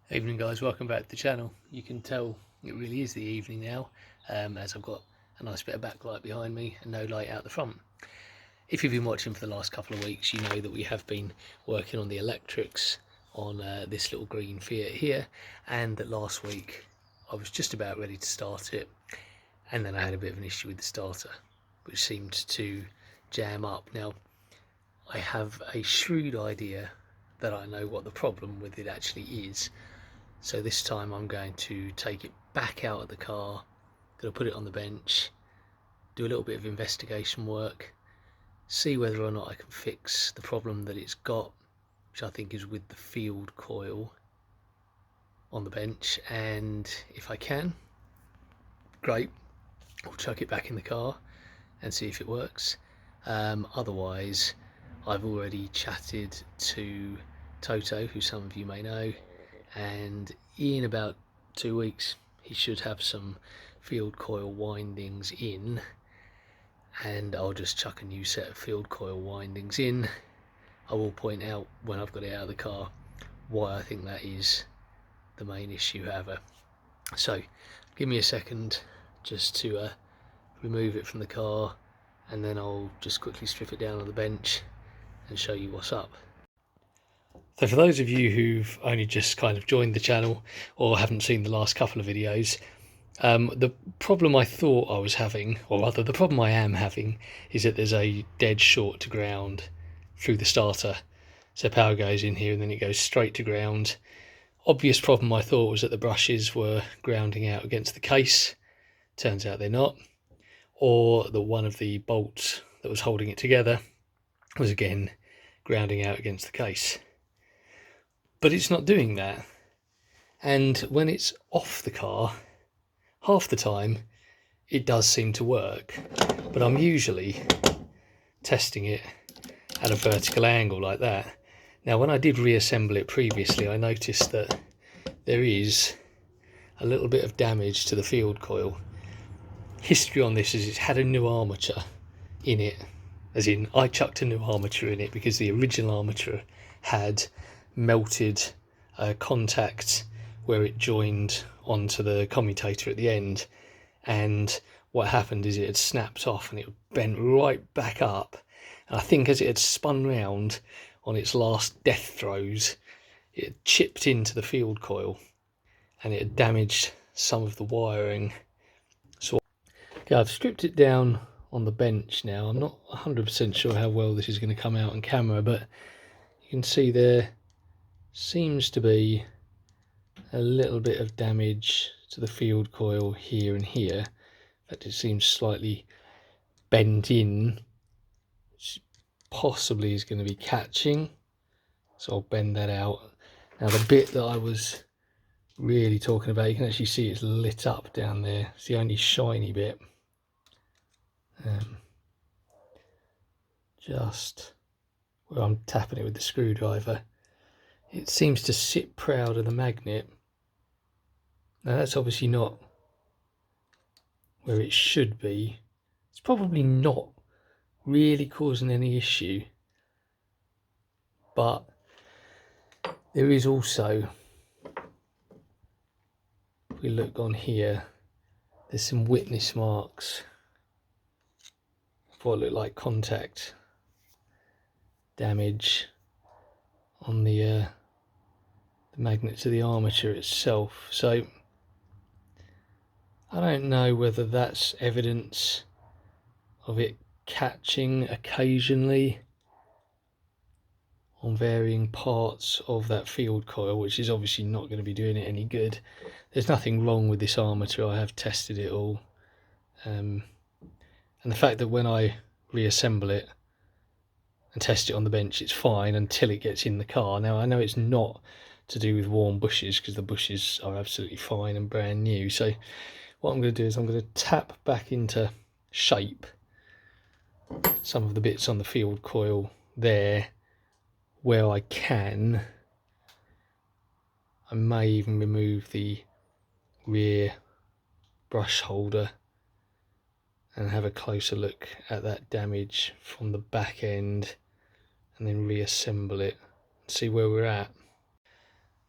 Evening guys, welcome back to the channel. You can tell it really is the evening now, as I've got a nice bit of backlight behind me and no light out the front. If you've been watching for the last couple of weeks, you know that we have been working on the electrics on this little green Fiat here, and that last week I was just about ready to start it, and then I had a bit of an issue with the starter, which seemed to jam up. Now, I have a shrewd idea that I know what the problem with it actually is. So this time I'm going to take it back out of the car, going to put it on the bench, do a little bit of investigation work, see whether or not I can fix the problem that it's got, which I think is with the field coil on the bench, and if I can, great, I'll chuck it back in the car and see if it works. Otherwise, I've already chatted to Toto, who some of you may know, and in about 2 weeks he should have some field coil windings in, and I'll just chuck a new set of field coil windings in. I will point out when I've got it out of the car why I think that is the main issue, however. So give me a second just to remove it from the car, and then I'll just quickly strip it down on the bench and show you what's up. So for those of you who've only just kind of joined the channel or haven't seen the last couple of videos, the problem I thought I was having, or rather the problem I am having, is that there's a dead short to ground through the starter. So power goes in here and then it goes straight to ground. Obvious problem I thought was that the brushes were grounding out against the case. Turns out they're not. Or that one of the bolts that was holding it together was again grounding out against the case. But it's not doing that, and when it's off the car, half the time it does seem to work, but I'm usually testing it at a vertical angle like that. Now when I did reassemble it previously, I noticed that there is a little bit of damage to the field coil. History on this is it's had a new armature in it, as in I chucked a new armature in it because the original armature had melted contact where it joined onto the commutator at the end, and what happened is it had snapped off and it bent right back up, and I think as it had spun round on its last death throes it had chipped into the field coil and it had damaged some of the wiring. So okay, I've stripped it down on the bench now. I'm not 100% sure how well this is going to come out on camera, but you can see there seems to be a little bit of damage to the field coil here and here. In fact, it seems slightly bent in, which possibly is going to be catching, so I'll bend that out. Now the bit that I was really talking about, you can actually see it's lit up down there. It's the only shiny bit. Just where I'm tapping it with the screwdriver, it seems to sit proud of the magnet. Now that's obviously not where it should be. It's probably not really causing any issue, but there is also, if we look on here, there's some witness marks of what look like contact damage on the magnet to the armature itself. So I don't know whether that's evidence of it catching occasionally on varying parts of that field coil, which is obviously not going to be doing it any good. There's nothing wrong with this armature, I have tested it all, and the fact that when I reassemble it and test it on the bench it's fine until it gets in the car. Now I know it's not to do with worn bushes because the bushes are absolutely fine and brand new. So what I'm going to do is I'm going to tap back into shape some of the bits on the field coil there where I can. I may even remove the rear brush holder and have a closer look at that damage from the back end, and then reassemble it and see where we're at.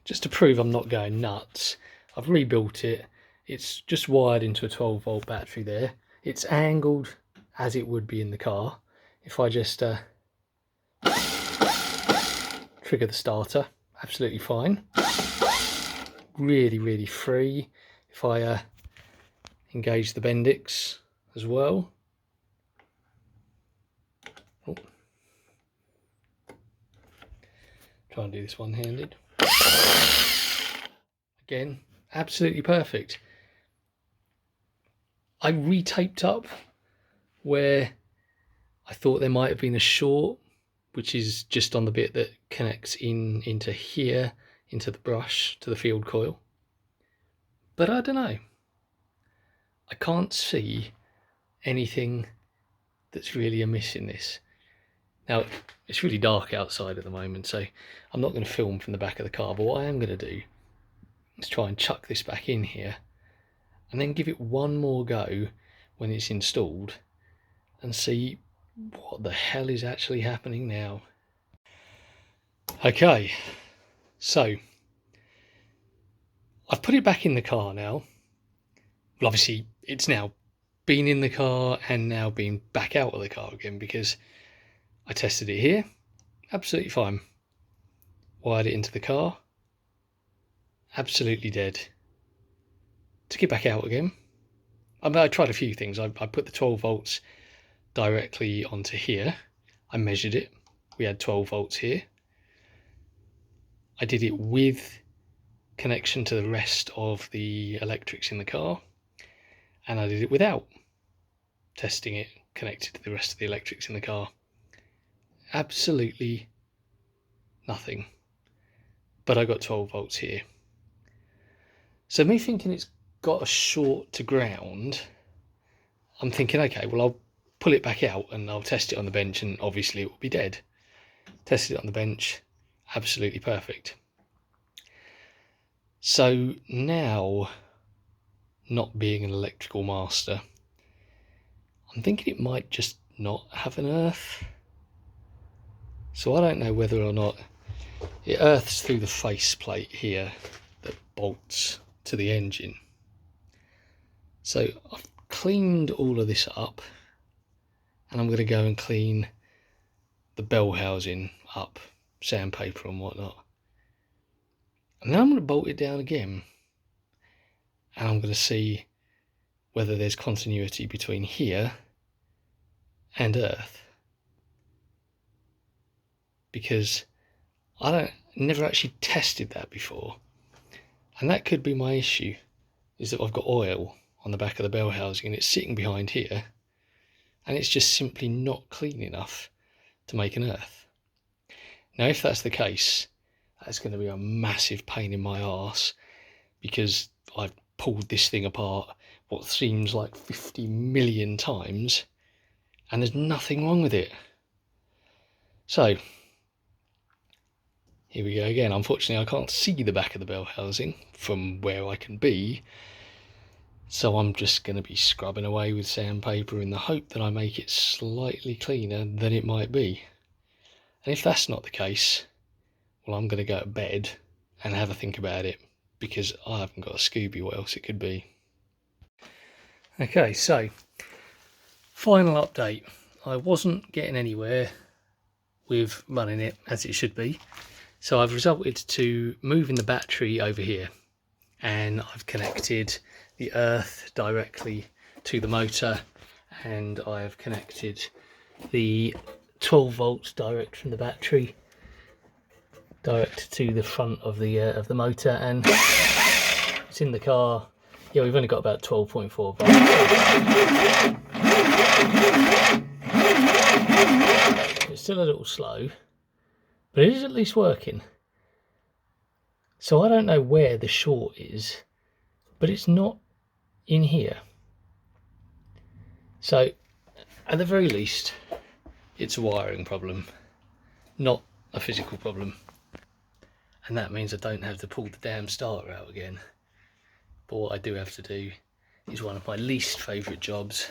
just to prove I'm not going nuts, I've rebuilt it. It's just wired into a 12-volt battery there. It's angled as it would be in the car. If I just trigger the starter, absolutely fine. Really, really free. If I engage the Bendix as well. Oh. Try and do this one-handed. Again, absolutely perfect. I retaped up where I thought there might have been a short, which is just on the bit that connects into here, into the brush, to the field coil. But I don't know. I can't see anything that's really amiss in this. Now, it's really dark outside at the moment, so I'm not going to film from the back of the car, but what I am going to do is try and chuck this back in here and then give it one more go when it's installed and see what the hell is actually happening now. Okay, so I've put it back in the car now. Well, obviously it's now been in the car and now been back out of the car again, because I tested it here, absolutely fine. Wired it into the car, absolutely dead. Took it back out again. I tried a few things. I put the 12 volts directly onto here. I measured it. We had 12 volts here. I did it with connection to the rest of the electrics in the car, and I did it without testing it connected to the rest of the electrics in the car. Absolutely nothing. But I got 12 volts here. So me thinking it's got a short to ground, I'm thinking, okay, well, I'll pull it back out and I'll test it on the bench, and obviously it will be dead. Tested it on the bench, absolutely perfect. So now, not being an electrical master, I'm thinking it might just not have an earth. So I don't know whether or not it earths through the faceplate here that bolts to the engine. So I've cleaned all of this up, and I'm going to go and clean the bell housing up, sandpaper and whatnot. And then I'm going to bolt it down again, and I'm going to see whether there's continuity between here and earth, because I never actually tested that before, and that could be my issue, is that I've got oil on the back of the bell housing and it's sitting behind here, and it's just simply not clean enough to make an earth. Now, if that's the case, that's going to be a massive pain in my arse, because I've pulled this thing apart what seems like 50 million times and there's nothing wrong with it. So here we go again. Unfortunately, I can't see the back of the bell housing from where I can be, so I'm just going to be scrubbing away with sandpaper in the hope that I make it slightly cleaner than it might be. And if that's not the case, well, I'm going to go to bed and have a think about it, because I haven't got a Scooby what else it could be. Okay, so final update. I wasn't getting anywhere with running it as it should be, so I've resorted to moving the battery over here, and I've connected the earth directly to the motor, and I've connected the 12 volts direct from the battery direct to the front of the motor, and it's in the car. Yeah, we've only got about 12.4 volts. It's still a little slow, but it is at least working. So I don't know where the short is, but it's not in here. So at the very least, it's a wiring problem, not a physical problem. And that means I don't have to pull the damn starter out again. But what I do have to do is one of my least favourite jobs,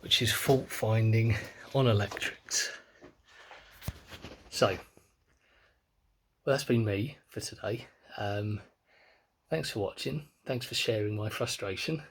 which is fault finding on electrics. So, well, that's been me for today. Thanks for watching. Thanks for sharing my frustration.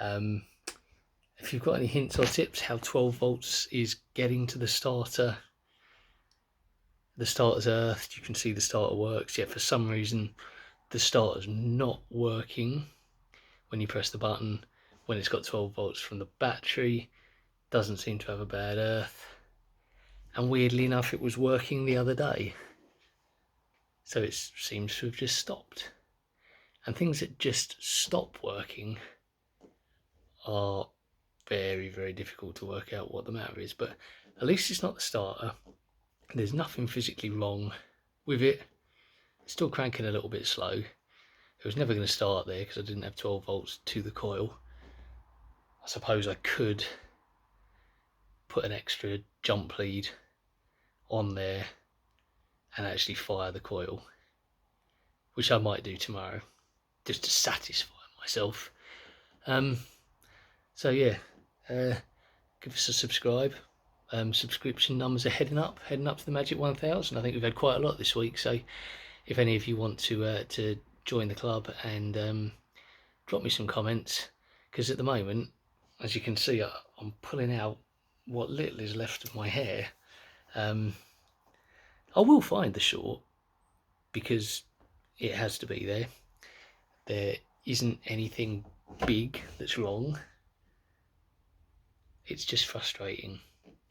If you've got any hints or tips how 12 volts is getting to the starter's earth, you can see the starter works, yet for some reason the starter's not working when you press the button when it's got 12 volts from the battery. Doesn't seem to have a bad earth, and weirdly enough it was working the other day, so it seems to have just stopped. And things that just stop working are very, very difficult to work out what the matter is, but at least it's not the starter. There's nothing physically wrong with it. It's still cranking a little bit slow. It was never going to start there because I didn't have 12 volts to the coil. I suppose I could put an extra jump lead on there and actually fire the coil, which I might do tomorrow just to satisfy myself. So yeah, give us a subscribe. Subscription numbers are heading up to the magic 1,000. I think we've had quite a lot this week, so if any of you want to join the club and drop me some comments, because at the moment, as you can see, I'm pulling out what little is left of my hair. I will find the short, because it has to be there. There isn't anything big that's wrong. It's just frustrating.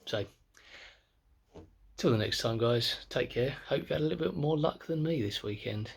So, till the next time, guys, take care. Hope you had a little bit more luck than me this weekend.